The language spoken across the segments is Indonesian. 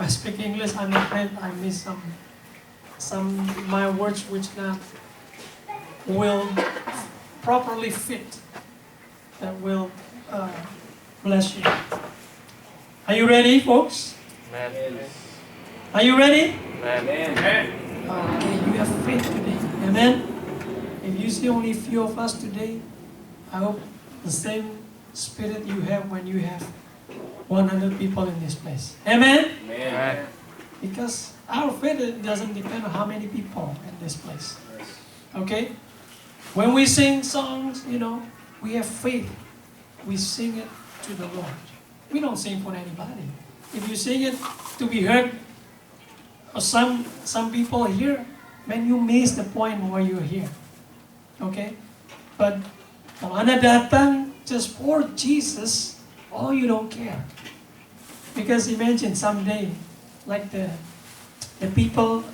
I speak English, I'm afraid I miss some my words which not will properly fit, that will bless you. Are you ready, folks? Amen. Are you ready? Amen. Okay, you have faith today. Amen. If you see only few of us today, I hope the same spirit you have when you have 100 people in this place. Amen. Amen. Because our faith doesn't depend on how many people in this place. Okay? When we sing songs, we have faith. We sing it to the Lord. We don't sing for anybody. If you sing it to be heard, or some people here, man, you miss the point why you're here. Okay? But kalau Anda datang just for Jesus, oh, you don't care. Because imagine someday, like the people,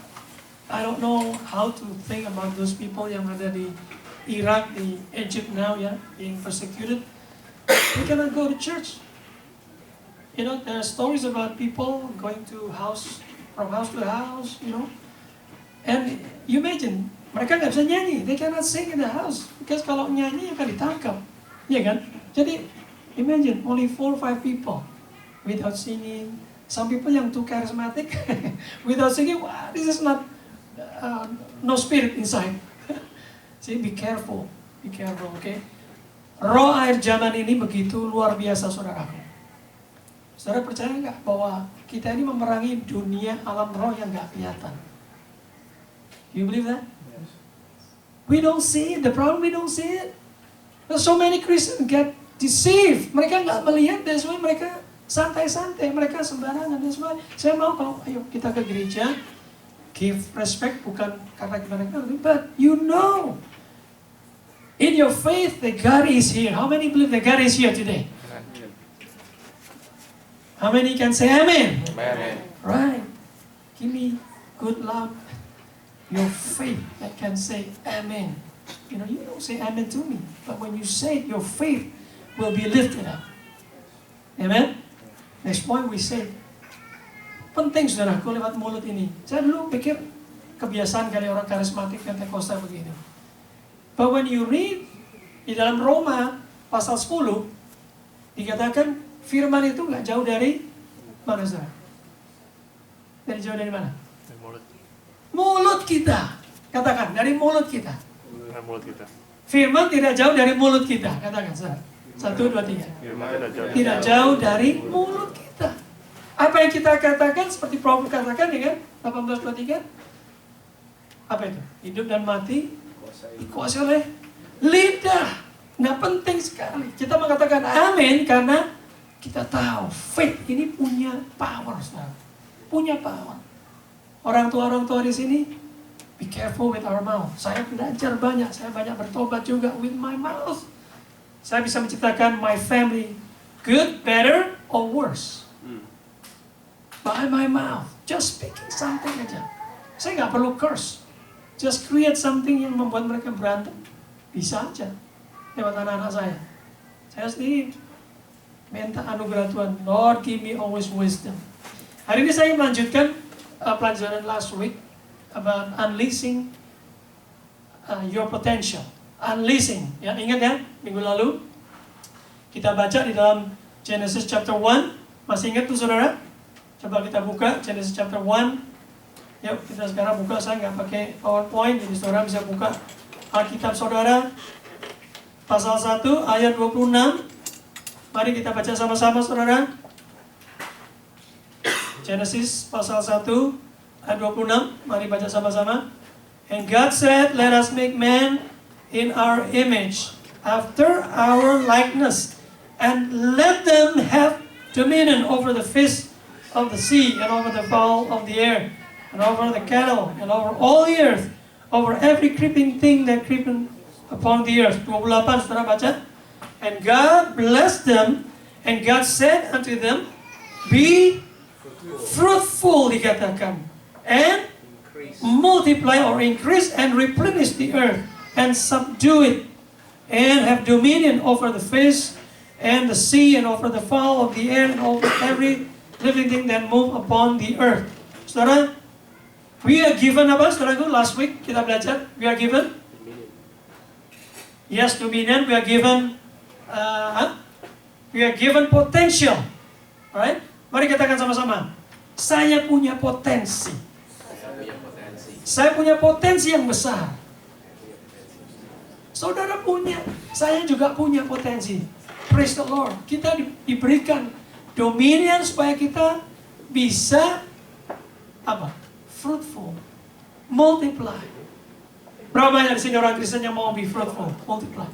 I don't know how to think about those people yang ada di Iraq, di Egypt now, being persecuted. They cannot go to church. There are stories about people going from house to house, And you imagine, mereka nggak bisa nyanyi, they cannot sing in the house. Because kalau nyanyi akan ditangkap, ya kan? Jadi, imagine, only 4 or 5 people without singing. Some people yang too charismatic, without singing, wow, this is not, no spirit inside. See, be careful, okay? Roh air zaman ini begitu luar biasa, saudaraku. Saudara percaya nggak bahwa kita ini memerangi dunia alam roh yang nggak kelihatan? You believe that? Yes. We don't see it. The problem, we don't see it. There's so many Christians get deceived. Mereka nggak melihat, that's why mereka santai-santai, mereka sembarangan. That's why saya mau kalau ayo kita ke gereja, give respect bukan karena kita ngerti, but you know, in your faith that God is here. How many believe that God is here today? How many can say amen? Amen. Right. Give me good loud your faith that can say amen. You don't say amen to me, but when you say it, your faith will be lifted up. Amen? Next point we say, penting saudaraku lewat mulut ini. Saya dulu pikir kebiasaan kali orang karismatik Pentakosta begini. But when you read di dalam Roma pasal 10, dikatakan firman itu nggak jauh dari mana, saudara? Jauh dari mana? Dari mulut. Mulut kita. Katakan, dari mulut kita. Dari mulut kita. Firman tidak jauh dari mulut kita. Katakan, saudara. 1, 2, 3. Firman Tidak jauh dari mulut kita. Apa yang kita katakan, seperti Prof katakan, ya kan? 18:23. Apa itu? Hidup dan mati dikuasai oleh lidah. Nggak penting sekali. Kita mengatakan amin karena kita tahu faith ini punya power, saudara. Punya power. Orang tua di sini, be careful with our mouth. Saya belajar banyak, saya banyak bertobat juga with my mouth. Saya bisa menciptakan my family good, better, or worse. By my mouth, just speaking something aja. Saya nggak perlu curse. Just create something yang membuat mereka berantem. Bisa aja. Lewat anak-anak saya. Saya sendiri minta anugerah Tuhan. Lord, give me always wisdom. Hari ini saya melanjutkan pelajaran last week about unleashing your potential. Unleashing. Ya, ingat ya, minggu lalu kita baca di dalam Genesis chapter 1. Masih ingat tuh saudara? Coba kita buka Genesis chapter 1. Yuk kita sekarang buka, saya nggak pakai PowerPoint, jadi saudara bisa buka Alkitab saudara. Pasal 1 ayat 26. Mari kita baca sama-sama saudara. Genesis pasal 1 ayat 26. Mari baca sama-sama. And God said, let us make man in our image, after our likeness, and let them have dominion over the fish of the sea, and over the fowl of the air, and over the cattle, and over all the earth, over every creeping thing that creepeth upon the earth. 28, saudara baca. And God blessed them, and God said unto them, be fruitful, dikatakan, and multiply or increase and replenish the earth, and subdue it, and have dominion over the fish, and the sea, and over the fowl of the air, and over every living thing that move upon the earth. Saudara, we are given apa, saudaraku? Last week kita belajar, we are given, yes, dominion. We are given potential. Alright? Mari katakan sama-sama. Saya punya potensi. Saya punya potensi yang besar. Saudara punya, saya juga punya potensi. Praise the Lord. Kita diberikan dominion supaya kita bisa apa? Fruitful, multiply. Berapa banyak di sini orang Kristen yang mau be fruitful, multiply?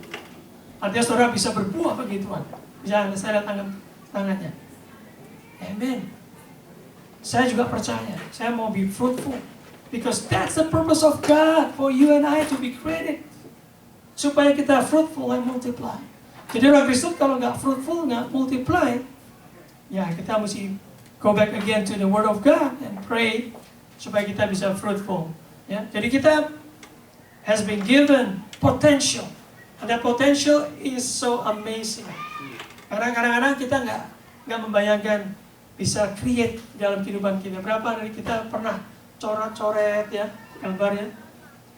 Artinya saudara bisa berbuah bagi Tuhan. Bisa saya lihat tangannya. Amen. Saya juga percaya, saya mau be fruitful. Because that's the purpose of God, for you and I to be created. Supaya kita fruitful and multiply. Jadi orang Kristen kalau nggak fruitful, nggak multiply, ya kita mesti go back again to the Word of God and pray supaya kita bisa fruitful. Ya, jadi kita has been given potential, and that potential is so amazing. Karena kadang-kadang kita nggak membayangkan bisa create dalam kehidupan kita. Berapa dari kita pernah coret-coret ya gambarnya?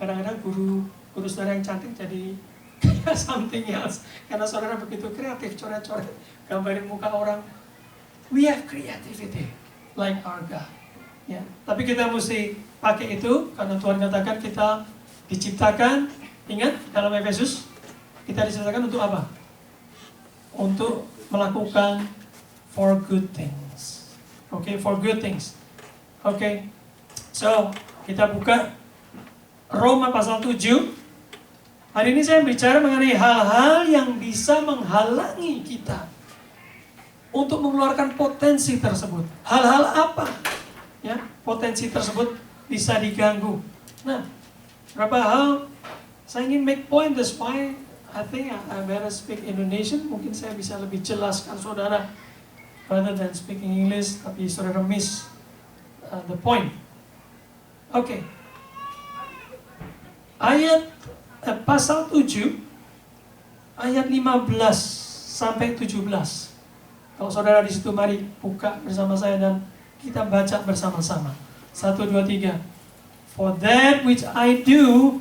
Kadang-kadang guru saudara yang cantik jadi something else. Karena saudara begitu kreatif, coret-coret, gambarin muka orang. We have creativity like our God. Ya, tapi kita mesti pakai itu karena Tuhan katakan kita diciptakan. Ingat dalam Efesus kita diciptakan untuk apa? Untuk melakukan for good things. Okay, for good things. Okay, so kita buka Roma pasal 7. Hari ini saya bicara mengenai hal-hal yang bisa menghalangi kita untuk mengeluarkan potensi tersebut. Hal-hal apa? Ya, potensi tersebut bisa diganggu. Nah, berapa hal saya ingin make point. That's why I think I better speak Indonesian. Mungkin saya bisa lebih jelaskan saudara rather than speaking English, tapi saudara miss the point. Okay. Ayat pasal 7 ayat 15 sampai 17. Kalau saudara di situ mari buka bersama saya dan kita baca bersama-sama. 1 2 3. For that which I do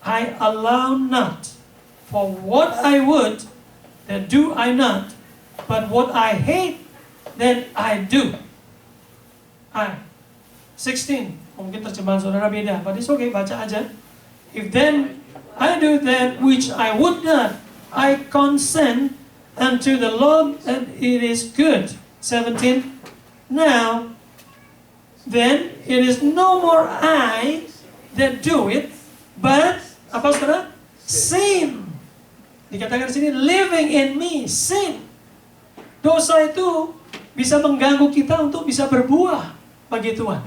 I allow not. For what I would that do I not, but what I hate that I do. 16. Mungkin terjemahan saudara beda, but it's okay, baca aja. If then I do that which I would not, I consent unto the law that it is good. 17. Now, then it is no more I that do it, but apa saudara? Sin. Dikatakan di sini living in me, sin. Dosa itu bisa mengganggu kita untuk bisa berbuah bagi Tuhan.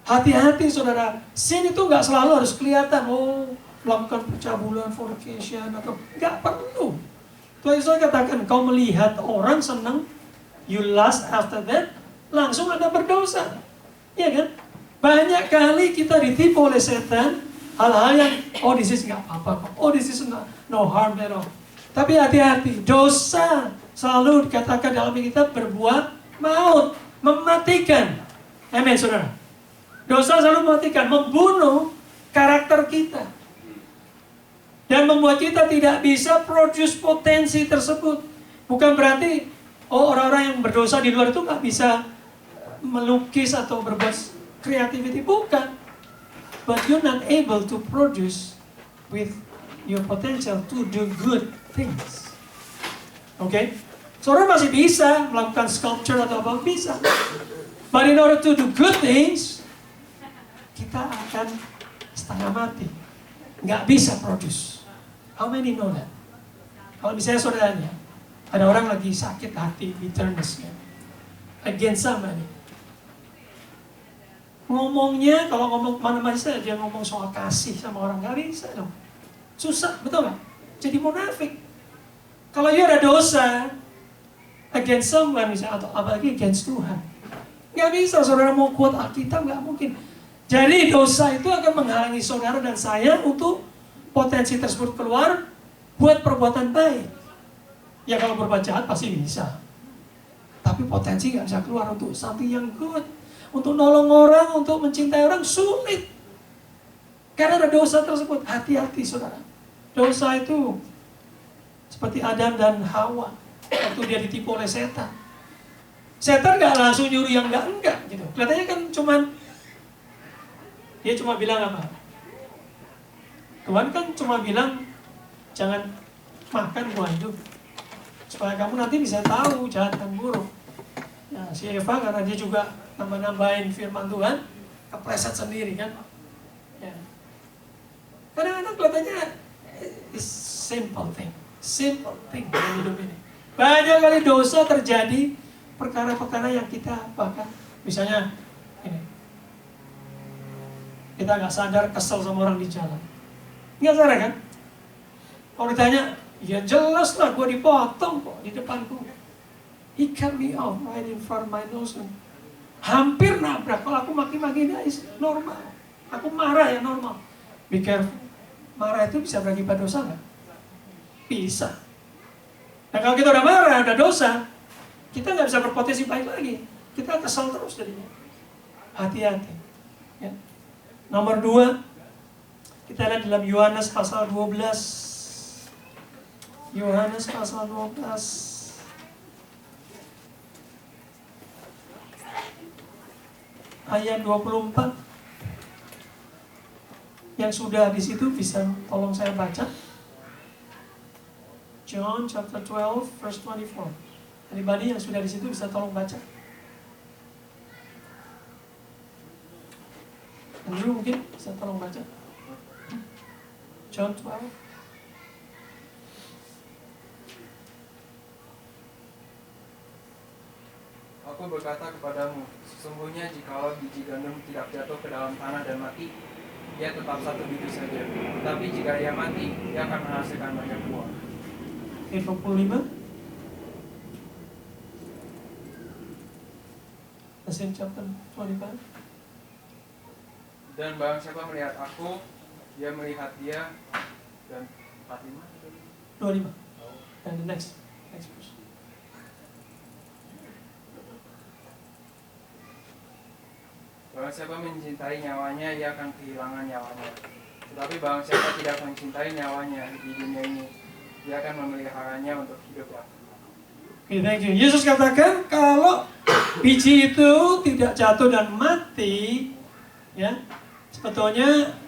Hati-hati saudara, sin itu nggak selalu harus kelihatan. Oh, melakukan pencabulan, fornication atau nggak perlu. Tuhan Yesus katakan, kau melihat orang senang, you lust after that, langsung Anda berdosa. Iya kan? Banyak kali kita ditipu oleh setan, hal-hal yang, oh this is nggak apa-apa kok, oh this is no harm at all. Tapi hati-hati, dosa selalu dikatakan dalam kita berbuat maut, mematikan. Amin saudara. Dosa selalu mematikan, membunuh karakter kita. Dan membuat kita tidak bisa produce potensi tersebut. Bukan berarti, oh orang-orang yang berdosa di luar itu nggak bisa melukis atau berbuat creativity. Bukan. But you're not able to produce with your potential to do good things. Okay? Saudara masih bisa melakukan sculpture atau apa, bisa. But in order to do good things, kita akan setengah mati. Nggak bisa produce. How many know that? Kalau misalnya saudaranya, ada orang lagi sakit hati, bitterness, ya, against somebody. Ngomongnya, kalau ngomong mana-mana saja, dia ngomong soal kasih sama orang, nggak bisa dong. Susah, betul nggak? Jadi munafik. Kalau dia ada dosa against someone, misalnya, atau apalagi against Tuhan, nggak bisa saudara mau quote Alkitab, nggak mungkin. Jadi dosa itu akan menghalangi saudara dan saya untuk potensi tersebut keluar buat perbuatan baik. Ya kalau berbuat jahat pasti bisa. Tapi Tapi potensi nggak bisa keluar untuk something yang good. Untuk nolong orang, untuk mencintai orang, sulit. Karena ada dosa tersebut. Hati-hati saudara. Dosa itu seperti Adam dan Hawa. Waktu dia ditipu oleh setan. Setan nggak langsung nyuruh yang enggak gitu. Kelihatannya kan dia cuma bilang apa? Tuhan kan cuma bilang, jangan makan buah itu. Supaya kamu nanti bisa tahu jahat dan buruk. Ya, si Eva karena dia juga nambah-nambahin firman Tuhan, kepleset sendiri kan. Ya. Kadang-kadang kelihatannya simple thing dalam hidup ini. Banyak kali dosa terjadi, perkara-perkara yang kita bahkan, misalnya ini, kita nggak sadar kesel sama orang di jalan. Nggak sadar kan? Kalau ditanya, ya jelas lah gue dipotong kok di depanku. He cut me off right in front of my nose. Hampir nabrak. Kalau aku maki-maki dia normal. Aku marah ya normal. Be careful. Marah itu bisa berakibat dosa nggak? Bisa. Nah kalau kita udah marah, udah dosa, kita nggak bisa berpotensi baik lagi. Kita kesal terus jadinya. Hati-hati. Ya. Nomor 2, kita lihat dalam Yohanes pasal 12. Yohanes pasal 12. Ayat 24. Yang sudah di situ bisa tolong saya baca. John chapter 12 verse 24. Anybody yang sudah di situ bisa tolong baca. Andrew mungkin bisa tolong baca. John 12. Aku berkata kepadamu, sesungguhnya jikalau biji gandum tidak jatuh ke dalam tanah dan mati, ia tetap satu biji saja. Tetapi jika ia mati, ia akan menghasilkan banyak buah. 25. The same chapter 25. Dan barang siapa melihat aku, dia melihat dia. Dan 45. 25. And the next verse. Barang siapa mencintai nyawanya, ia akan kehilangan nyawanya. Tetapi barang siapa tidak mencintai nyawanya di dunia ini, dia akan memeliharanya untuk hidup yang kekal. Okay, thank you. Yesus katakan kalau biji itu tidak jatuh dan mati, ya, sebetulnya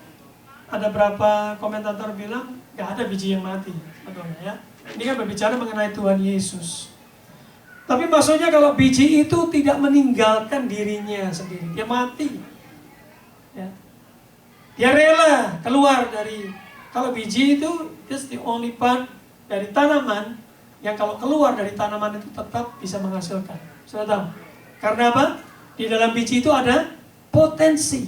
ada berapa komentator bilang nggak ada biji yang mati, sebetulnya ya. Ini kan berbicara mengenai Tuhan Yesus. Tapi maksudnya kalau biji itu tidak meninggalkan dirinya sendiri, dia mati. Ya. Dia rela keluar dari, kalau biji itu just the only part dari tanaman yang kalau keluar dari tanaman itu tetap bisa menghasilkan. Sudah tahu? Karena apa? Di dalam biji itu ada potensi.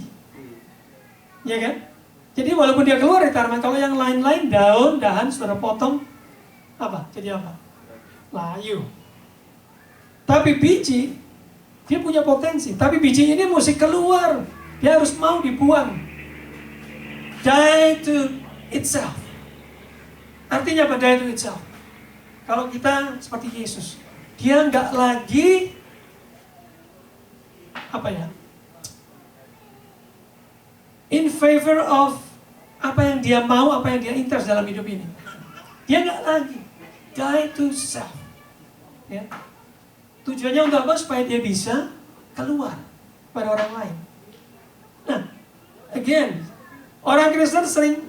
Ya kan? Jadi walaupun dia keluar dari tanaman, kalau yang lain-lain daun, dahan sudah potong, apa? Jadi apa? Layu. Tapi biji, dia punya potensi. Tapi biji ini mesti keluar. Dia harus mau dibuang. Die to itself. Artinya apa die to itself? Kalau kita seperti Yesus, dia nggak lagi apa ya? In favor of apa yang dia mau, apa yang dia interest dalam hidup ini. Dia nggak lagi die to self. Ya. Tujuannya untuk apa? Supaya dia bisa keluar pada orang lain. Nah, again, orang Kristen sering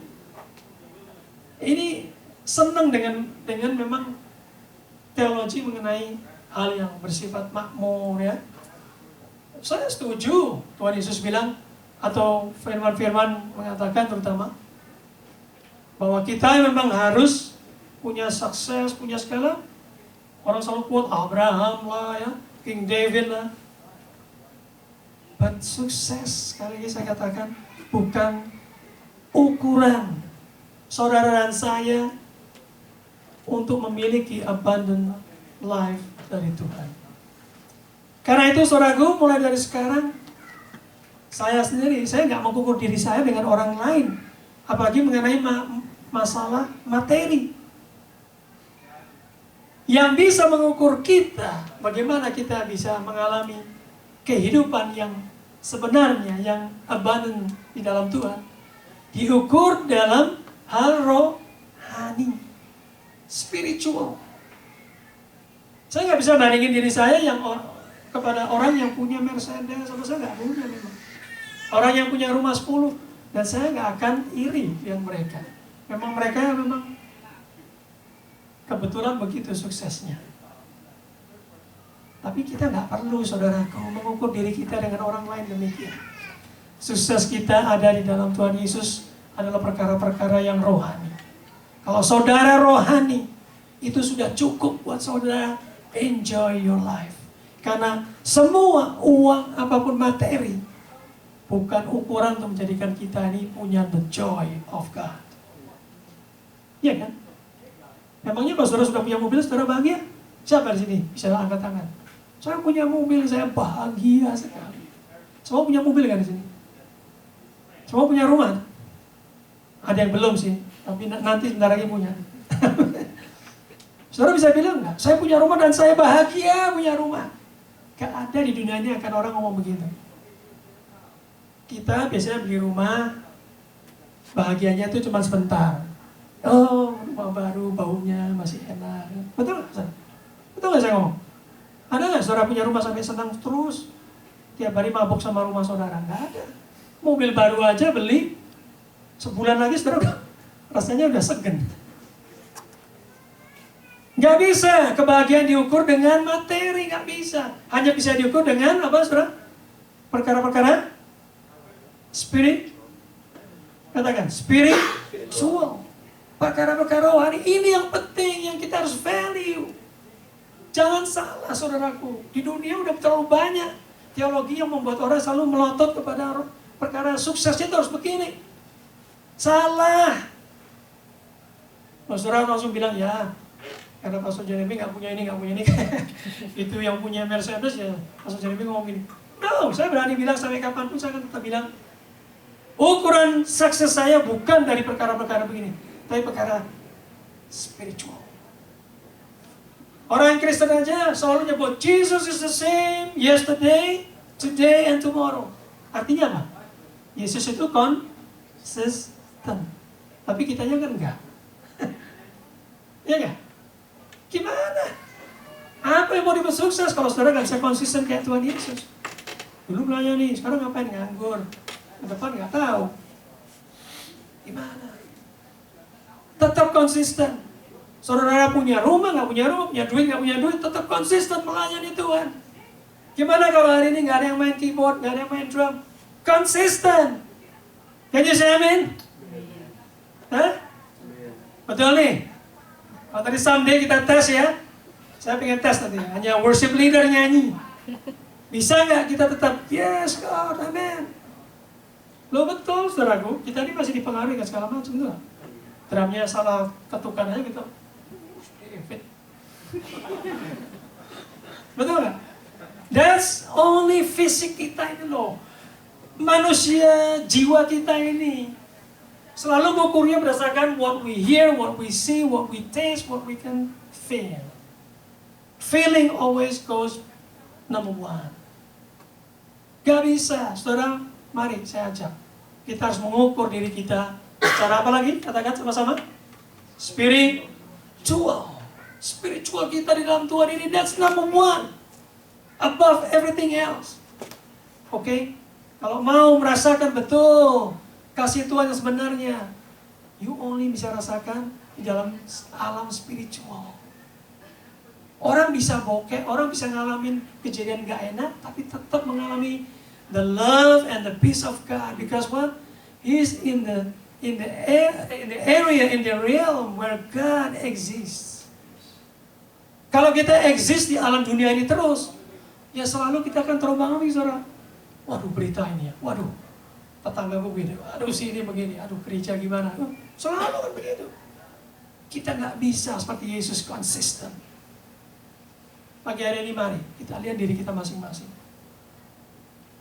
ini senang dengan memang teologi mengenai hal yang bersifat makmur ya. Saya setuju Tuhan Yesus bilang atau firman-firman mengatakan terutama bahwa kita memang harus punya sukses, punya segala. Orang selalu quote Abraham lah ya, King David lah. But sukses, sekali lagi saya katakan, bukan ukuran saudara dan saya untuk memiliki abundant life dari Tuhan. Karena itu saudaraku, mulai dari sekarang, saya sendiri, saya nggak mengukur diri saya dengan orang lain. Apalagi mengenai masalah materi. Yang bisa mengukur kita, bagaimana kita bisa mengalami kehidupan yang sebenarnya, yang abundant di dalam Tuhan, diukur dalam hal rohani, spiritual. Saya nggak bisa bandingin diri saya yang kepada orang yang punya Mercedes, sama saya nggak punya memang. Orang yang punya rumah 10, dan saya nggak akan iri dengan mereka. Memang mereka memang kebetulan begitu suksesnya. Tapi kita nggak perlu, saudaraku, mengukur diri kita dengan orang lain demikian. Sukses kita ada di dalam Tuhan Yesus adalah perkara-perkara yang rohani. Kalau saudara rohani, itu sudah cukup buat saudara enjoy your life. Karena semua uang apapun materi bukan ukuran untuk menjadikan kita ini punya the joy of God. Iya kan? Memangnya kalau saudara sudah punya mobil, saudara bahagia? Siapa di sini bisa angkat tangan? Saya punya mobil, saya bahagia sekali. Semua punya mobil kan di sini? Semua punya rumah? Ada yang belum sih, tapi nanti sebentar lagi punya. Saudara bisa bilang nggak? Saya punya rumah dan saya bahagia punya rumah. Gak ada di dunia ini akan orang ngomong begitu. Kita biasanya beli rumah, bahagianya itu cuma sebentar. Oh, rumah baru, baunya masih enak. Betul nggak? Betul nggak saya ngomong? Ada nggak saudara punya rumah sampai senang terus? Tiap hari mabuk sama rumah saudara? Nggak ada. Mobil baru aja beli, sebulan lagi saudara rasanya udah segen. Nggak bisa kebahagiaan diukur dengan materi, nggak bisa. Hanya bisa diukur dengan apa, saudara? Perkara-perkara spirit, katakan spiritual. Perkara-perkara rohani ini yang penting, yang kita harus value. Jangan salah, saudaraku. Di dunia udah terlalu banyak teologi yang membuat orang selalu melotot kepada perkara suksesnya itu harus begini. Salah. Saudara langsung bilang ya. Karena Pastor Jeremy nggak punya ini, itu yang punya Mercedes ya, Pastor Jeremy ngomong gini. No, saya berani bilang sampai kapanpun saya akan tetap bilang, ukuran sukses saya bukan dari perkara-perkara begini, tapi perkara spiritual. Orang Kristen aja selalu nyebut Jesus is the same yesterday, today, and tomorrow. Artinya apa? Yesus itu konsisten, tapi kitanya kan enggak. Iya enggak? Gimana? Apa yang mau dibuat sukses kalau saudara nggak bisa konsisten kayak Tuhan Yesus? Dulu melayani, sekarang ngapain? Nganggur. Ke depan nggak tahu. Gimana? Tetap konsisten. Saudara punya rumah, nggak punya rumah, punya duit, nggak punya duit, tetap konsisten melayani Tuhan. Gimana kalau hari ini nggak ada yang main keyboard, nggak ada yang main drum? Konsisten. Can you say amen? Hah? Betul nih? Kalau tadi someday kita tes ya, saya pengen tes nanti, hanya worship leader nyanyi. Bisa nggak kita tetap, yes God, amen. Lo betul, saudaraku, kita ini masih dipengaruhi kan segala macam tuh. Drumnya salah ketukan aja gitu. Betul nggak? That's only fisik kita ini loh. Manusia, jiwa kita ini. Selalu mengukurnya berdasarkan what we hear, what we see, what we taste, what we can feel. Feeling always goes number one. Gak bisa, saudara, mari saya ajak. Kita harus mengukur diri kita. Cara apa lagi? Katakan sama-sama. Spiritual. Spiritual kita di dalam Tuhan ini, that's number one. Above everything else. Oke? Kalau mau merasakan betul kasih Tuhan yang sebenarnya, you only bisa rasakan di dalam alam spiritual. Orang bisa bokeh, orang bisa ngalamin kejadian gak enak, tapi tetap mengalami the love and the peace of God. Because what? He's in the area, in the realm where God exists. Kalau kita exist di alam dunia ini terus, ya selalu kita akan terombang-ambing, saudara. Waduh, berita ini ya, waduh. Tetanggaku begini, aduh sini begini, aduh gereja gimana, selalu kan begitu. Kita nggak bisa seperti Yesus konsisten. Pagi hari ini mari kita lihat diri kita masing-masing.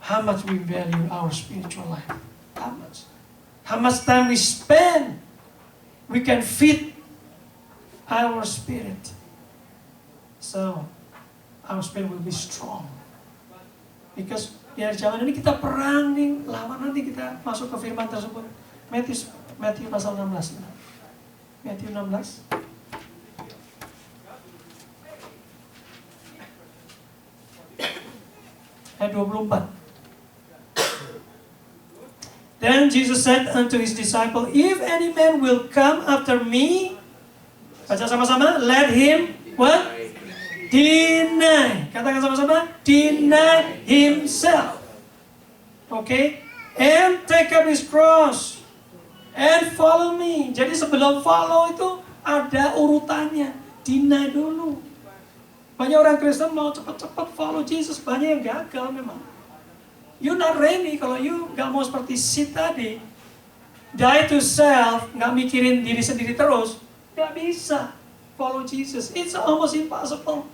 How much we value our spiritual life? How much? How much time we spend? We can feed our spirit. So, our spirit will be strong. Because di akhir zaman ini kita perang nih, lawan, nanti kita masuk ke firman tersebut. Matthew pasal 16. Matthew 16. Ayat 24. Then Jesus said unto his disciple, if any man will come after me, baca sama-sama, let him, what? Deny. Katakan sama-sama, deny himself. Okay? And take up his cross. And follow me. Jadi sebelum follow itu ada urutannya. Deny dulu. Banyak orang Kristen mau cepat-cepat follow Jesus. Banyak yang gagal memang. You're not ready kalau you gak mau seperti si tadi. Die to self, gak mikirin diri sendiri terus. Gak bisa follow Jesus. It's almost impossible.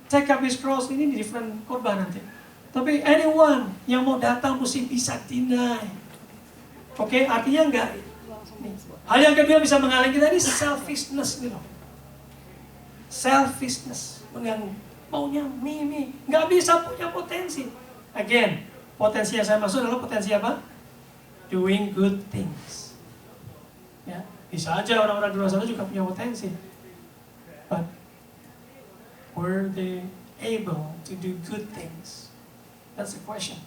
Take up his cross, ini different korban nanti. Tapi anyone yang mau datang mesti bisa deny. Oke, artinya enggak. Hal yang kedua bisa menghalangi kita ini selfishness gitu. Selfishness mengganggu. Maunya me. Nggak bisa punya potensi. Again, potensi yang saya maksud adalah potensi apa? Doing good things. Ya, bisa aja orang-orang di luar sana juga punya potensi. But were they able to do good things? That's the question.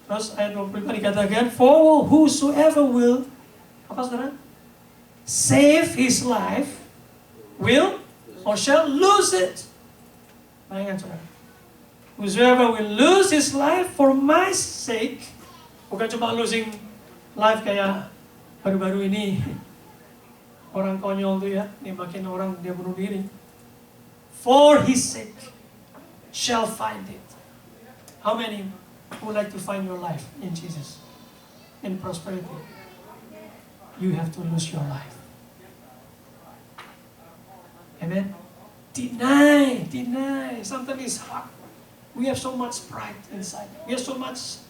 Terus ayat 25 dikatakan, for whosoever will, apa saudara? Save his life, will or shall lose it. Bayangkan saudara. Whosoever will lose his life for my sake, bukan cuma losing life kayak baru-baru ini, orang konyol tuh ya, nembakin orang dia bunuh diri. For his sake, shall find it. How many would like to find your life in Jesus, in prosperity? You have to lose your life. Amen. Deny. Sometimes it's hard. We have so much pride inside. We have so much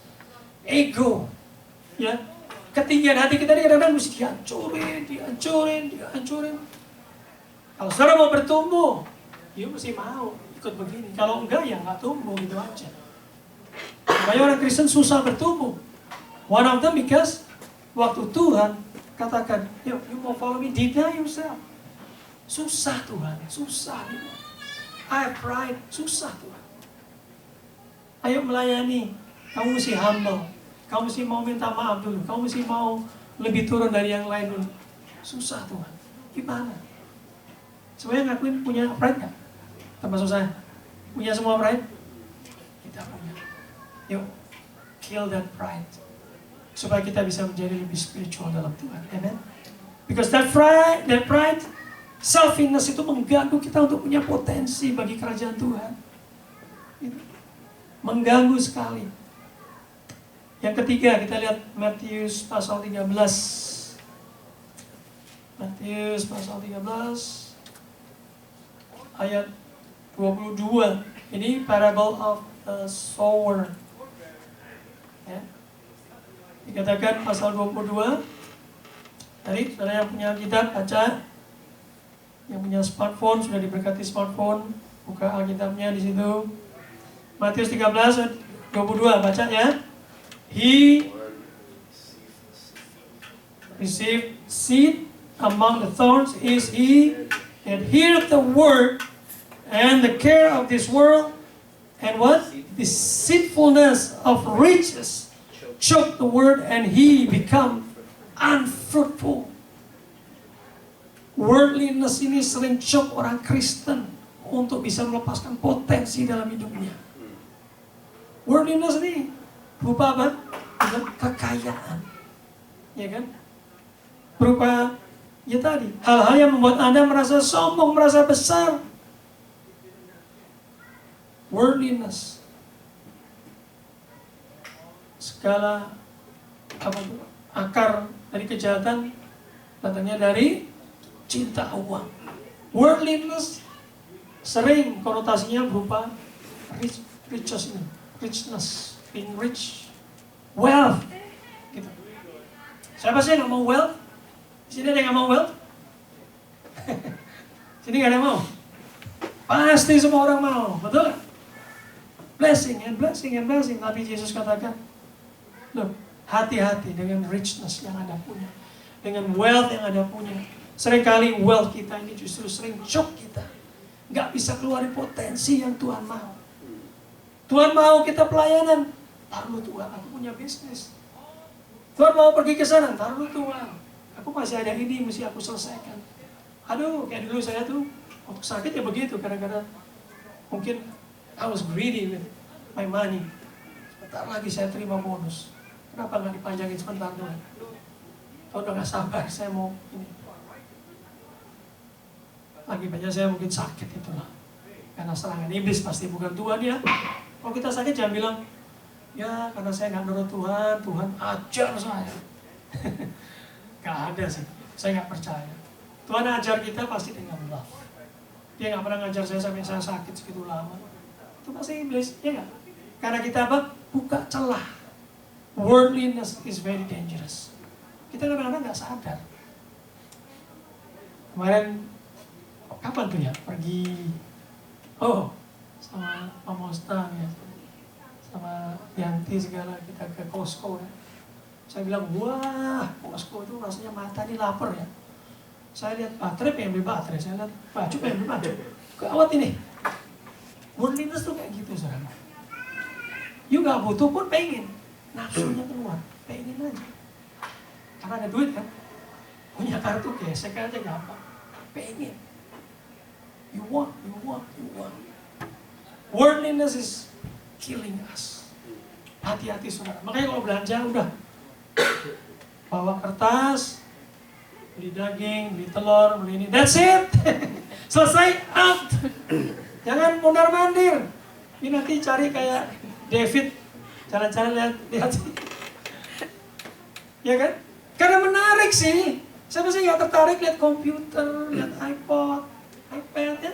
ego. Ya, ketinggian hati kita ini kadang-kadang mesti dihancurin. Kalau saudara mau bertumbuh, you mesti mau ikut begini. Kalau enggak, ya nggak tumbuh gitu aja. Banyak orang Kristen susah bertumbuh. One of them because waktu Tuhan katakan, you mau follow me, deny yourself. Susah Tuhan, susah. I have pride, susah Tuhan. Ayo melayani, kamu mesti humble. Kamu mesti mau minta maaf dulu. Kamu mesti mau lebih turun dari yang lain dulu. Susah Tuhan. Gimana? Semuanya ngakuin punya pride nggak? Termasuk saya. Punya semua pride? Kita punya. Yuk, kill that pride. Supaya kita bisa menjadi lebih spiritual dalam Tuhan. Amen. Because that pride, selfishness itu mengganggu kita untuk punya potensi bagi kerajaan Tuhan. Itu mengganggu sekali. Yang ketiga, kita lihat Matius pasal 13. Matius pasal 13 ayat 22. Ini parable of the sower. Ya. Dikatakan pasal 22. Tadi saudara yang punya Alkitab baca. Yang punya smartphone sudah diberkati smartphone. Buka Alkitabnya di situ. Matius 13 ayat 22 baca ya. He received seed among the thorns is he that heareth the word, and the care of this world, and what? The deceitfulness of riches choke the word, and he become unfruitful. Worldliness ini sering choke orang Kristen untuk bisa melepaskan potensi dalam hidupnya. Worldliness ini berupa apa? Kekayaan, ya kan? Berupa, ya tadi, hal-hal yang membuat Anda merasa sombong, merasa besar. Worldliness. Segala apa itu? Akar dari kejahatan datangnya dari cinta uang. Worldliness sering konotasinya berupa richness, being rich, wealth. Gitu. Siapa sih yang nggak mau wealth? Di sini ada yang nggak mau wealth? Sini nggak ada yang mau? Pasti semua orang mau, betul? Blessing and blessing and blessing. Tapi Yesus katakan, look, hati-hati dengan richness yang Anda punya. Dengan wealth yang Anda punya. Seringkali wealth kita ini justru sering shock kita. Nggak bisa keluarin potensi yang Tuhan mau. Tuhan mau kita pelayanan. Taruh Tuhan, aku punya bisnis. Tuhan mau pergi ke sana, taruh Tuhan. Aku masih ada ini, mesti aku selesaikan. Aduh, kayak dulu saya tuh, waktu sakit ya begitu. Kadang-kadang mungkin I was greedy with my money. Sebentar lagi saya terima bonus. Kenapa nggak dipanjangin sebentar Tuhan? Tuhan udah gak sabar, saya mau ini. Lagi banyak saya mungkin sakit itulah. Karena serangan iblis pasti bukan Tuhan ya. Kalau kita sakit jangan bilang, ya karena saya nggak nurut Tuhan, Tuhan ajar saya. Gak ada sih, saya nggak percaya. Tuhan ajar kita pasti dengan love. Dia nggak pernah ngajar saya sampai saya sakit segitu lama. Itu pasti iblis, ya nggak? Karena kita apa? Buka celah. Worldliness is very dangerous. Kita kadang-kadang nggak sadar. Kemarin, kapan tuh ya? Pergi, sama Pak Mostang ya. Sama Yanti segala, kita ke Costco ya. Saya bilang, wah, Costco itu rasanya mata ini lapar ya. Saya lihat baterai, pengen beli baterai. Saya lihat baju, pengen beli baju. Gawat ini. Worldliness tuh kayak gitu, saudara. You gak butuh pun pengen. Nafsunya keluar, pengen aja. Karena ada duit kan. Punya kartu gesek aja gampang. Pengen. You want. Worldliness is killing us. Hati-hati saudara. Makanya kalau belanja udah bawa kertas, beli daging, beli telur, beli ini. That's it. Selesai, out. Jangan mondar-mandir. Ini nanti cari kayak David, jalan-jalan lihat. Ya kan? Karena menarik sih. Siapa sih nggak tertarik lihat komputer, lihat iPod, iPad ya?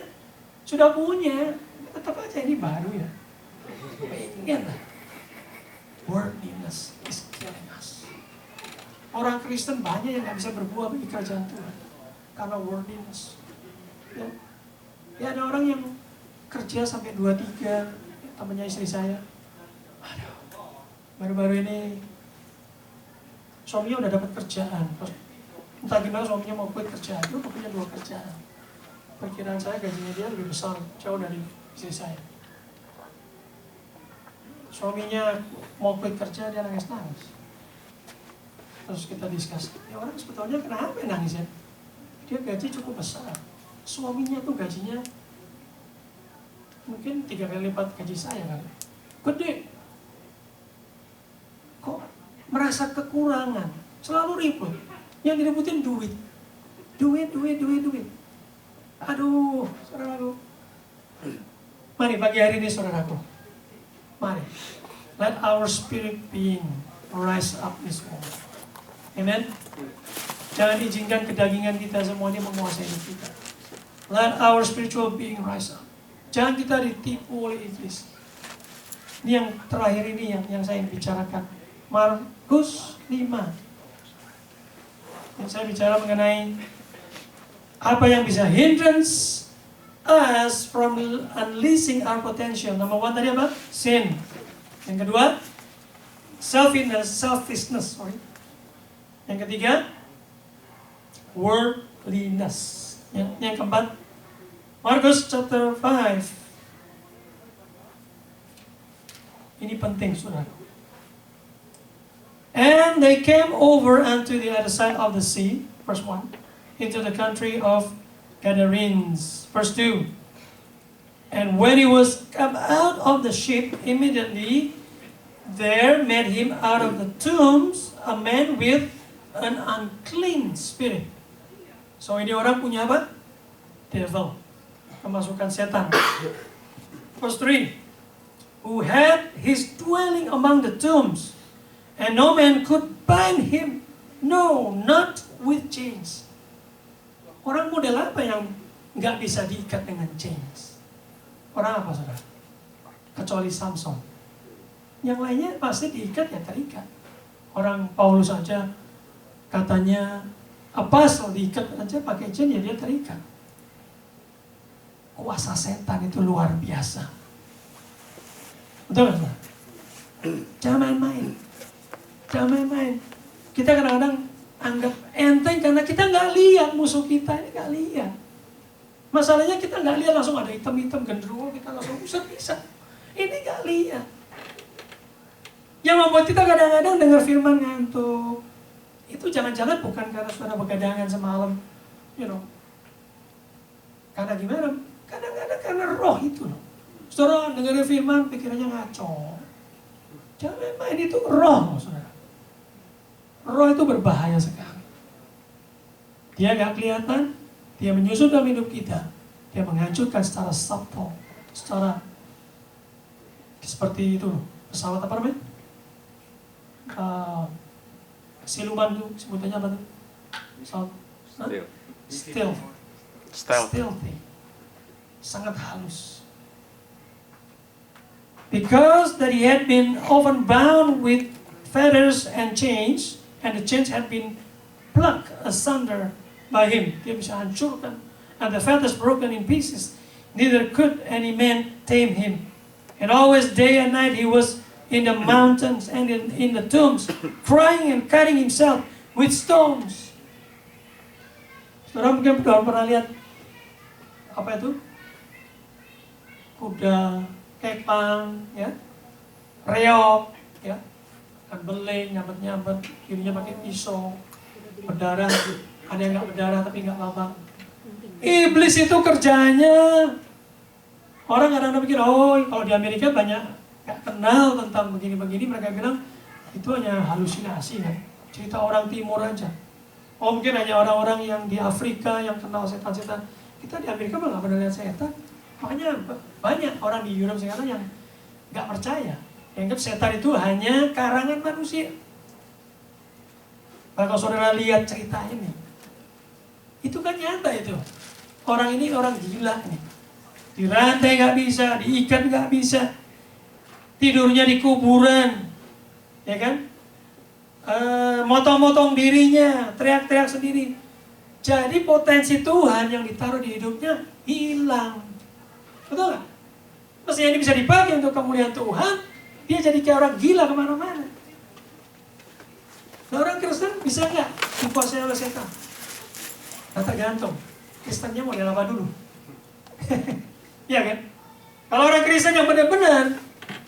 Sudah punya, tetap aja ini baru ya. Pengen lah. Worldliness is killing us. Orang Kristen banyak yang nggak bisa berbuah bagi kerajaan Tuhan karena worldliness. Ya ada orang yang kerja sampai 2-3, temannya istri saya. Aduh, baru-baru ini suaminya udah dapat kerjaan. Entah gimana suaminya mau quit kerjaan, dia punya 2 kerjaan. Perkiraan saya gajinya dia lebih besar, jauh dari istri saya. Suaminya mau quit kerja, dia nangis-nangis. Terus kita diskusi, ya orang sebetulnya kenapa nangis ya? Dia gaji cukup besar. Suaminya tuh gajinya mungkin 3 kali lipat gaji saya kali. Gede. Kok merasa kekurangan? Selalu ribut. Yang diributin duit. Duit. Aduh, saudaraku. Mari pagi hari ini saudaraku. Mari. Let our spirit being rise up this morning. Amen. Jangan izinkan kedagingan kita semuanya menguasai hidup kita. Let our spiritual being rise up. Jangan kita ditipu oleh iblis. Ini yang terakhir ini yang saya bicarakan. Markus 5. Yang saya bicara mengenai apa yang bisa hindrance us from unleashing our potential. Number 1 tadi apa? Sin. Yang kedua, selfishness. Yang ketiga, worldliness. Yang keempat, Markus chapter 5. Ini penting, saudara. And they came over unto the other side of the sea, verse 1, into the country of Gadarenes, verse 2. And when he was come out of the ship, immediately there met him out of the tombs a man with an unclean spirit. So ini orang punya apa? Devil. Kemasukan setan. Verse 3. Who had his dwelling among the tombs, and no man could bind him, no, not with chains. Orang model apa yang nggak bisa diikat dengan chains? Orang apa, saudara? Kecuali Samson. Yang lainnya pasti diikat ya terikat. Orang Paulus saja katanya apostle diikat aja pakai chain ya dia terikat. kuasa setan itu luar biasa. Betul nggak? Jangan main-main. Jangan main-main. Kita kadang-kadang anggap enteng karena kita nggak lihat musuh kita ini, nggak lihat. Masalahnya kita nggak lihat langsung ada hitam-hitam genderuwo, kita langsung bisa. Ini nggak lihat. Yang membuat kita kadang-kadang dengar firman ngantuk. Itu jangan-jangan bukan karena saudara begadangan semalam, Karena gimana? Kadang-kadang karena roh itu loh. Saudara dengar firman pikirannya ngaco. Jangan main, itu roh, saudara. Roh itu berbahaya sekali. Dia nggak kelihatan, dia menyusup dalam hidup kita. Dia menghancurkan secara subtle, secara seperti itu, pesawat apa namanya? Siluman itu sebutannya apa tuh? Stealthy. Sangat halus. Because that he had been often bound with fetters and chains, and the chains had been plucked asunder by him. Dia bisa hancurkan. And the fetters broken in pieces. Neither could any man tame him. And always day and night he was in the mountains and in the tombs, crying and cutting himself with stones. Saudara mungkin pernah lihat apa itu? Kuda, kepang, ya, reog, ya, kan beling, nyabet-nyabet, kirinya pakai pisau, berdarah, ada yang nggak berdarah tapi nggak apa-apa. Iblis itu kerjanya, orang kadang-kadang pikir, oh kalau di Amerika banyak nggak kenal tentang begini-begini, mereka bilang itu hanya halusinasi kan, cerita orang timur aja. Oh mungkin hanya orang-orang yang di Afrika yang kenal setan-setan. Kita di Amerika malah nggak pernah lihat setan. Makanya banyak orang di Europe sekarang yang nggak percaya, anggap setan itu hanya karangan manusia. Nah, kalau saudara lihat cerita ini, itu kan nyata itu. Orang ini orang gila nih, dirantai nggak bisa, diikat nggak bisa, tidurnya di kuburan, ya kan? Motong-motong dirinya, teriak-teriak sendiri. Jadi potensi Tuhan yang ditaruh di hidupnya hilang. Betul nggak? Mestinya ini bisa dipakai untuk kemuliaan Tuhan, dia jadi kayak orang gila kemana-mana. Nah, orang Kristen bisa nggak dikuasai oleh setan? Nah, tergantung. Kristennya model apa dulu? Iya kan? Kalau orang Kristen yang benar-benar,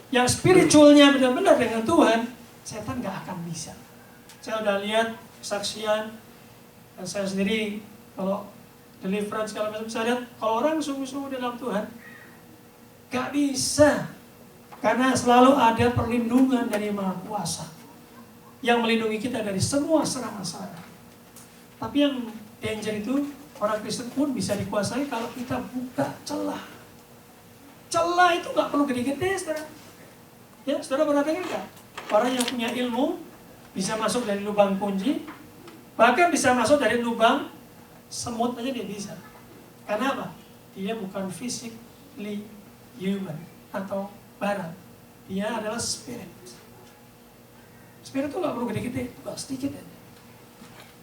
yang spiritualnya benar-benar dengan Tuhan, setan nggak akan bisa. Saya udah lihat kesaksian, dan saya sendiri kalau deliverance kalau saya lihat kalau orang sungguh-sungguh dalam Tuhan, nggak bisa, karena selalu ada perlindungan dari Maha Kuasa yang melindungi kita dari semua serangan-serangan. Tapi yang danger itu orang Kristen pun bisa dikuasai kalau kita buka celah. Celah itu nggak perlu gede-gede, saudara. Ya, saudara pernah dengar nggak? Orang yang punya ilmu bisa masuk dari lubang kunci, bahkan bisa masuk dari lubang semut aja dia bisa. Karena apa? Dia bukan physically human atau barat. Dia adalah spirit. Spirit itu nggak perlu gede-gede, nggak sedikit aja.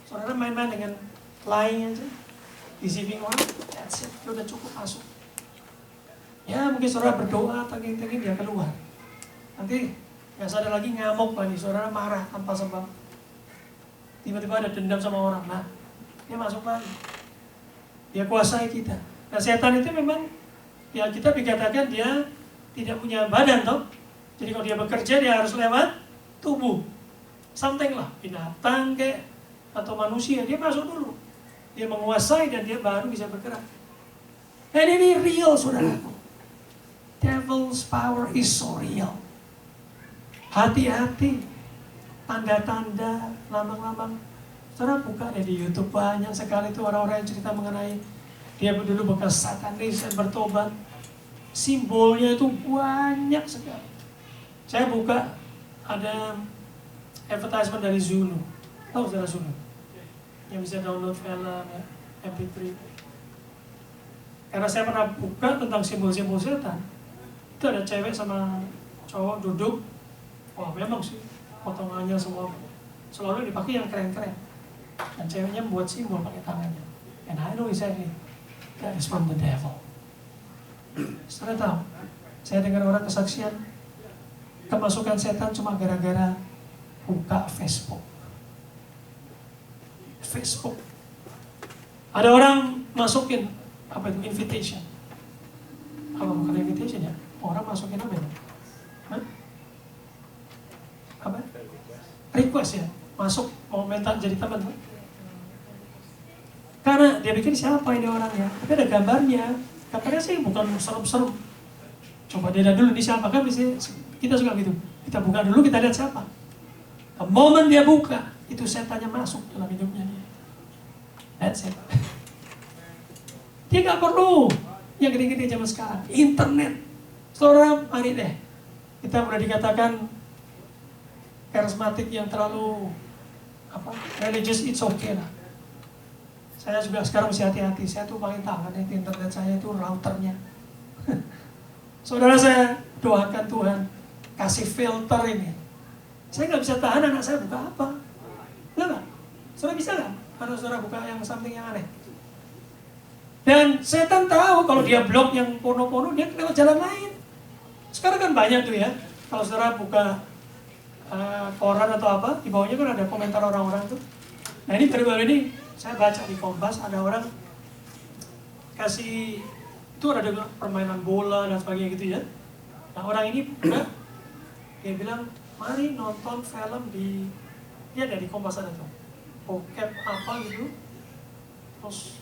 Saudara main-main dengan lying aja, deceiving orang, that's it, itu udah cukup masuk. Ya mungkin saudara berdoa, tengking-tengking dia keluar. Nanti nggak sadar lagi ngamuk lagi, saudara marah tanpa sebab. Tiba-tiba ada dendam sama orang, nah dia masuk lagi. Dia kuasai kita. Nah setan itu memang, ya kita dikatakan dia tidak punya badan toh. Jadi kalau dia bekerja dia harus lewat tubuh. Something lah, binatang kayak atau manusia, dia masuk dulu. Dia menguasai dan dia baru bisa bergerak. Dan ini real saudaraku. Devil's power is so real. Hati-hati. Tanda-tanda, lambang-lambang. Saudara buka deh di YouTube, banyak sekali itu orang-orang yang cerita mengenai dia dulu bekas satanis dan bertobat. Simbolnya itu banyak sekali. Saya buka, ada advertisement dari Zulu. Tahu saudara Zulu? Yang bisa download film, ya, MP3. Karena saya pernah buka tentang simbol-simbol setan. Itu ada cewek sama cowok duduk. Wah memang sih, potongannya semua selalu dipakai yang keren-keren. Dan ceweknya membuat simbol pakai tangannya. And I know exactly that is from the devil. Saudara tahu, saya dengar orang kesaksian, kemasukan setan cuma gara-gara buka Facebook. Facebook. Ada orang masukin, apa itu, invitation. Apa bukan invitation ya? Orang masukin apa ya? Hah? Apa? Request ya? Masuk, mau minta jadi teman. Karena dia pikir siapa ini orangnya, tapi ada gambarnya. Gambarnya sih bukan serem-serem. Coba dia lihat dulu ini siapa, kan biasanya kita suka gitu. Kita buka dulu, kita lihat siapa. The moment dia buka, itu setannya masuk dalam hidupnya dia. That's it. Dia gak perlu yang gede-gede zaman sekarang. Internet. Saudara, mari deh. Kita udah dikatakan karismatik yang terlalu religious, it's okay lah. Saya juga sekarang mesti hati-hati. Saya tuh paling tahan itu internet saya itu routernya. Saudara, saya doakan Tuhan kasih filter ini. Saya nggak bisa tahan anak saya buka apa. Enggak? Saudara bisa nggak? Kalau saudara buka yang something yang aneh. Dan setan tahu kalau dia blok yang porno-porno, dia lewat jalan lain. Sekarang kan banyak tuh ya. Kalau saudara buka koran atau apa, di bawahnya kan ada komentar orang-orang tuh. Nah ini baru-baru ini saya baca di Kompas, ada orang kasih, itu ada permainan bola dan sebagainya gitu ya. Nah orang ini dia bilang, mari nonton film di, dia ada di Kompas ada tuh, bokep apa gitu, terus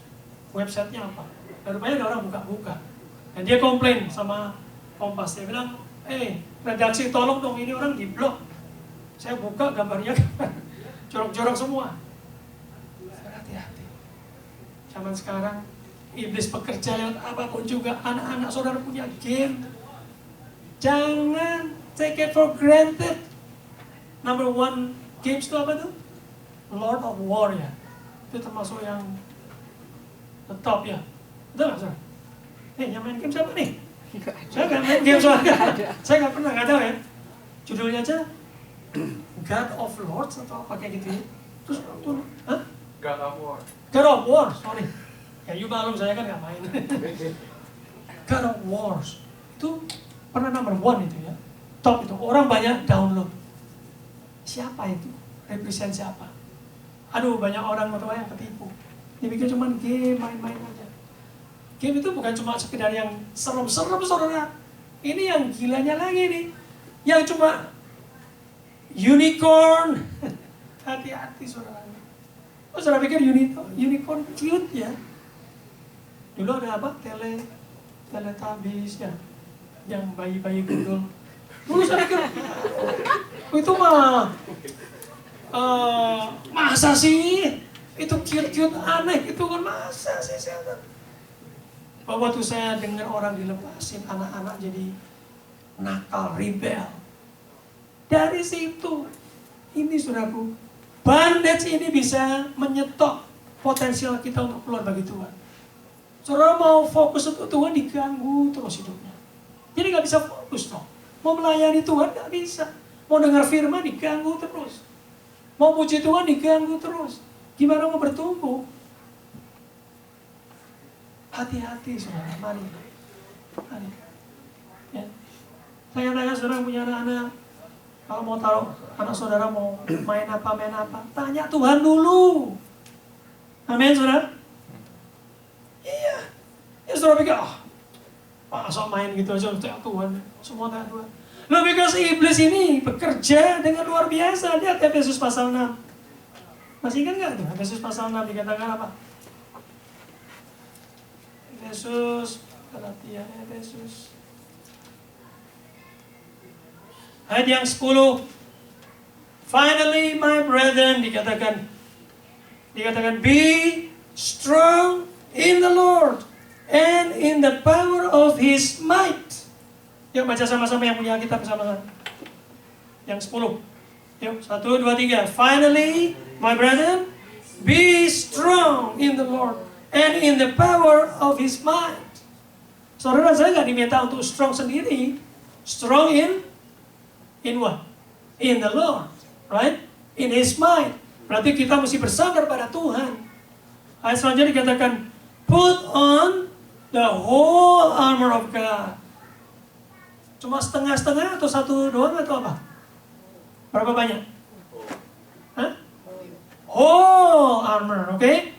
websitenya apa. Dan rupanya ada orang buka-buka. Dan dia komplain sama Kompas, dia bilang, redaksi tolong dong ini orang di blok. Saya buka gambarnya jorok-jorok semua. Hati-hati. Zaman sekarang iblis bekerja lewat apapun juga. Anak-anak saudara punya game. Jangan take it for granted. Number one games itu apa tuh? Lord of War ya. Itu termasuk yang the top ya. Betul nggak saudara? Yang main game siapa nih? Saya nggak main game soalnya. Saya nggak pernah, nggak tahu ya. Judulnya aja God of Lords atau apa kayak gitu ya. Terus tuh, God of War. God of War, sorry. Ya you maklum saya kan nggak main. God of Wars itu pernah number one itu ya. Top itu, orang banyak download. Siapa itu? Represent siapa? Aduh, banyak orang tua yang ketipu. Dia pikir cuma game, main-main aja. Game itu bukan cuma sekedar yang serem-serem saudara. Ini yang gilanya lagi nih. Yang cuma unicorn. Hati-hati saudara. Oh, saudara pikir unicorn cute ya? Dulu ada apa? Teletubbies ya. Yang bayi-bayi gundul. Dulu saya pikir itu mah masa sih? Itu cute-cute aneh, itu kan masa sih saya. Waktu saya dengar orang dilepasin, anak-anak jadi nakal, rebel. Dari situ, ini saudaraku, bandage ini bisa menyetop potensial kita untuk keluar bagi Tuhan. Saudara mau fokus untuk Tuhan, diganggu terus hidupnya. Jadi nggak bisa fokus dong. Mau melayani Tuhan nggak bisa. Mau dengar firman diganggu terus. Mau puji Tuhan diganggu terus. Gimana mau bertumbuh? Hati-hati saudara, mari. Ya. Saya tanya saudara punya anak-anak. Kalau mau taruh anak saudara mau main apa, tanya Tuhan dulu. Amin, saudara? Iya. Ya saudara pikir, masa main gitu aja, tanya Tuhan. Semua tanya Tuhan. Nah, because iblis ini bekerja dengan luar biasa. Lihat Efesus pasal 6. Masih ingat nggak tuh? Efesus pasal 6 dikatakan apa? Efesus, Galatia, Efesus. Ayat yang 10. Finally, my brethren, dikatakan, be strong in the Lord and in the power of His might. Yuk baca sama-sama yang punya kitab bersama-sama. Yang 10. Yuk, 1, 2, 3. Finally, my brethren, be strong in the Lord and in the power of His might. Saudara, saya nggak diminta untuk strong sendiri. Strong in what? In the Lord, right? In His might. Berarti kita mesti bersandar pada Tuhan. Ayat selanjutnya dikatakan, put on The whole armor of God. Cuma setengah-setengah atau satu doang atau apa? Berapa banyak? Hah? Whole armor, oke?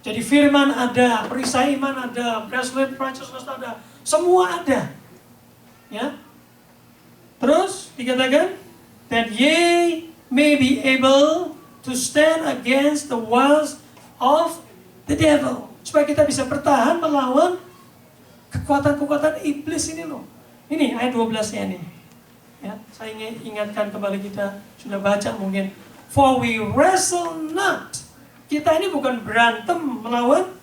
Jadi firman ada, perisai iman ada, breastplate righteousness ada, semua ada. Ya. Terus dikatakan that ye may be able to stand against the wiles of the devil. Supaya kita bisa bertahan melawan kekuatan-kekuatan iblis ini loh. Ini ayat 12-nya nih. Ya, saya ingin ingatkan kembali kita sudah baca mungkin. For we wrestle not. Kita ini bukan berantem melawan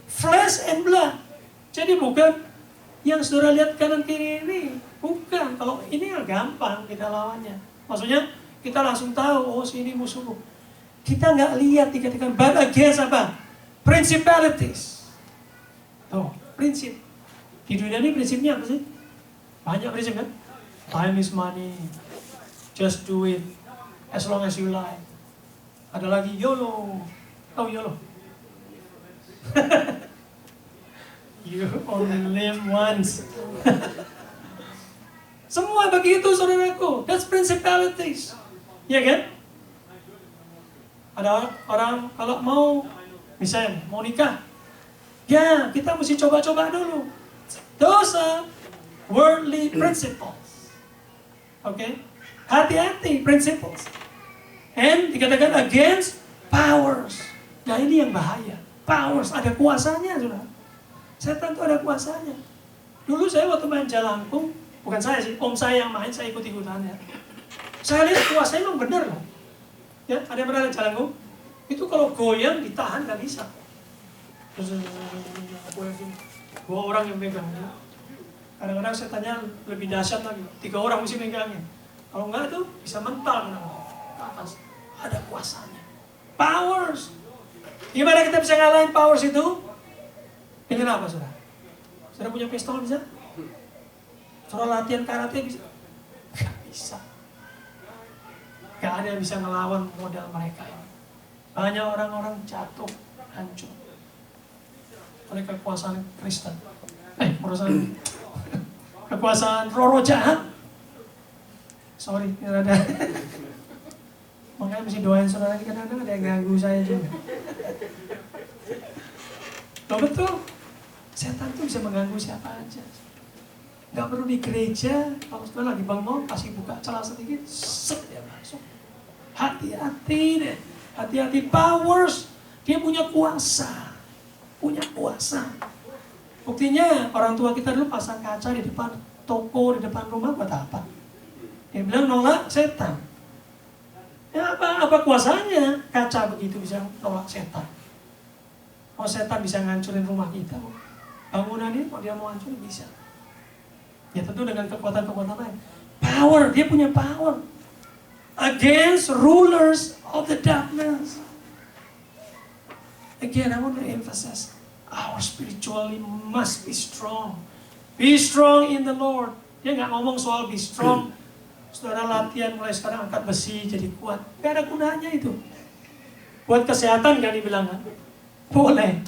flesh and blood. Jadi bukan yang saudara lihat kanan kiri ini. Bukan. Kalau ini gampang kita lawannya. Maksudnya kita langsung tahu, oh sini musuhku. Kita nggak lihat dikatakan but against apa? Principalities. Tuh, prinsip. Di dunia ini prinsipnya apa sih? Banyak prinsip kan? Time is money. Just do it. As long as you like. Ada lagi YOLO. Oh YOLO. You only live once. Semua begitu saudaraku. That's principalities. Ya kan? Ada orang kalau mau, misalnya mau nikah. Ya, kita mesti coba-coba dulu. Those are worldly principles. Oke? Hati-hati principles. And dikatakan against powers. Nah ini yang bahaya. Powers, ada kuasanya sudah. Setan itu ada kuasanya. Dulu saya waktu main jalangkung, bukan saya sih, om saya yang main, saya ikut-ikutan ya. Saya lihat kuasanya memang benar loh. Ya, ada yang pernah lihat jalangkung? Itu kalau goyang ditahan nggak bisa. Terus dua orang yang megang. Ya. Kadang-kadang saya tanya lebih dahsyat lagi, 3 orang mesti megangin. Kalau enggak itu bisa mental ke atas. Ada kuasanya. Powers. Gimana kita bisa ngalahin powers itu? Dengan apa saudara? Saudara punya pistol bisa? Saudara latihan karate bisa? Gak bisa. Gak ada yang bisa ngelawan modal mereka ini. Banyak orang-orang jatuh, hancur oleh kekuasaan Kristen. Kekuasaan roh jahat. Sorry, ini ada. Makanya mesti doain saudara ini, kadang-kadang ada yang ganggu saya juga. Loh betul, setan tuh bisa mengganggu siapa aja. Gak perlu di gereja, kalau saudara lagi bengong, kasih buka celah sedikit, set dia masuk. Hati-hati deh, hati-hati powers, dia punya kuasa. Punya kuasa. Buktinya orang tua kita dulu pasang kaca di depan toko, di depan rumah buat apa? Dia bilang nolak setan. Ya apa kuasanya kaca begitu bisa nolak setan? Oh setan bisa ngancurin rumah kita. Bangunan ini kalau dia mau hancurin bisa. Ya tentu dengan kekuatan-kekuatan lain. Power, dia punya power. Against rulers of the darkness. Again, I want to emphasize, our spirituality must be strong. Be strong in the Lord. Dia nggak ngomong soal be strong. Saudara latihan mulai sekarang angkat besi jadi kuat. Gak ada gunanya itu. Buat kesehatan kan dibilang kan? Boleh.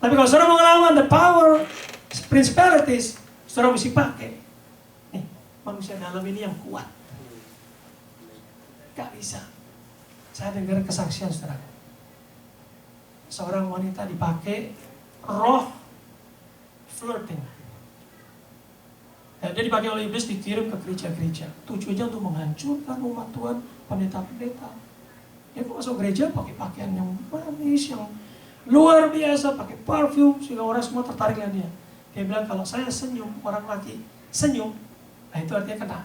Tapi kalau saudara mau ngelawan the power, principalities, saudara mesti pakai. Nih, manusia dalam ini yang kuat. Gak bisa. Saya dengar kesaksian saudara. Seorang wanita dipakai roh flirting. Dia dipakai oleh iblis, dikirim ke gereja-gereja. Tujuannya untuk menghancurkan umat Tuhan, pendeta-pendeta. Dia masuk gereja pakai pakaian yang manis, yang luar biasa, pakai parfum, sehingga orang semua tertarik dengan dia. Dia bilang kalau saya senyum, orang lagi senyum, nah itu artinya kena.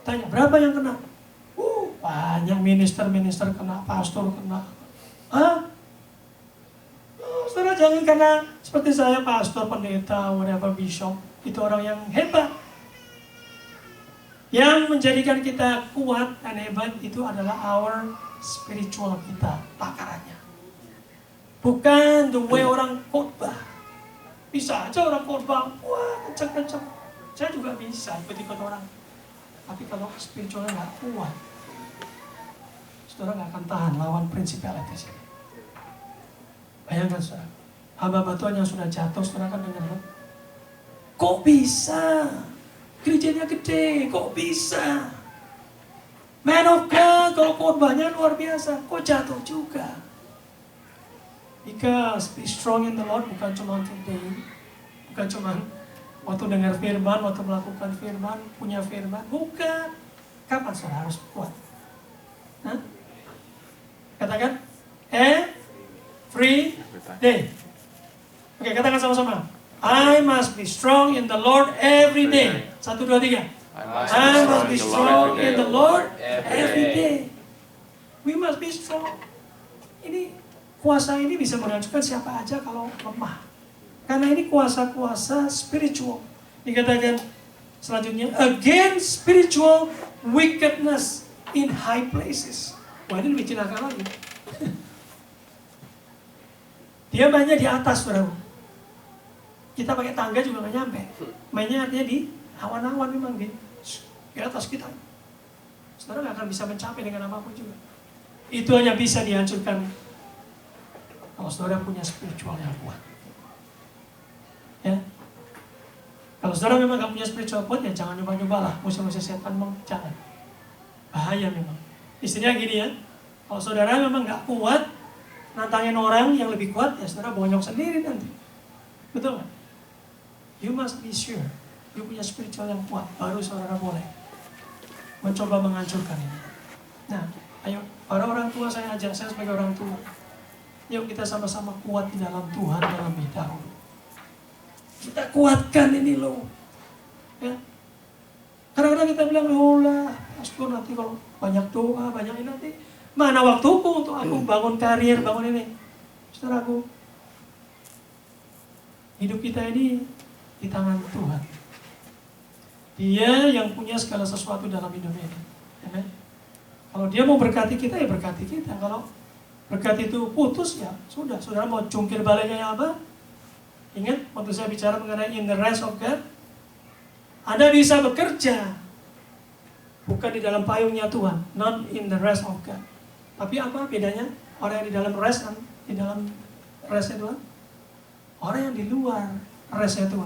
Tanya, berapa yang kena? Banyak minister kena, pastor kena. Hah? Saudara jangan kena seperti saya, pastor, pendeta, whatever, bishop. Itu orang yang hebat. Yang menjadikan kita kuat dan hebat itu adalah our spiritual kita, takarannya. Bukan the way orang khotbah. Bisa aja orang khotbah, wah kencang-kencang. Saya juga bisa ikut-ikut orang. Tapi kalau spiritualnya nggak kuat, saudara nggak akan tahan lawan principalities ini. Bayangkan saudara, hamba Tuhan yang sudah jatuh, saudara kan dengar kan? Kok bisa? Gerejanya gede, kok bisa? Man of God, kalau khotbahnya luar biasa, kok jatuh juga? Because be strong in the Lord bukan cuma today, bukan cuma waktu dengar firman, waktu melakukan firman, punya firman, bukan. Kapan saudara harus kuat? Hah? Katakan, every day. Oke, katakan sama-sama. I must be strong in the Lord every day. 1, 2, 3. I must be strong in the Lord every day. We must be strong. Ini kuasa ini bisa menghancurkan siapa aja kalau lemah. Karena ini kuasa-kuasa spiritual. Dikatakan selanjutnya, against spiritual wickedness in high places. Wah, ini lebih celaka lagi. Dia mainnya di atas, saudara. Kita pakai tangga juga nggak nyampe. Mainnya artinya di awan-awan memang di atas kita. Saudara nggak akan bisa mencapai dengan apapun juga. Itu hanya bisa dihancurkan kalau saudara punya spiritual yang kuat. Ya. Kalau saudara memang nggak punya spiritual kuat, ya jangan nyoba-nyobalah musuh-musuh setan, jangan. Bahaya memang. Istrinya gini ya, kalau saudara memang nggak kuat, nantangin orang yang lebih kuat, ya saudara bonyok sendiri nanti. Betul nggak? You must be sure, you punya spiritual yang kuat, baru saudara boleh mencoba menghancurkan ini. Nah, ayo, para orang tua saya ajak, saya sebagai orang tua, yuk kita sama-sama kuat di dalam Tuhan terlebih dahulu. Kita kuatkan ini loh. Ya. Kadang-kadang kita bilang, oh lah, pastor nanti kalau banyak doa, banyak ini nanti, mana waktuku untuk aku bangun karir, bangun ini. Saudaraku, hidup kita ini di tangan Tuhan. Dia yang punya segala sesuatu dalam hidup ini. Amen. Kalau dia mau berkati kita, ya berkati kita. Kalau berkat itu putus, ya sudah. Saudara mau jungkir baliknya apa? Ingat, waktu saya bicara mengenai in the rest of God, Anda bisa bekerja bukan di dalam payungnya Tuhan, not in the rest of God. Tapi apa bedanya? Orang yang di dalam rest dan di dalam restnya Tuhan? Orang yang di luar restnya Tuhan.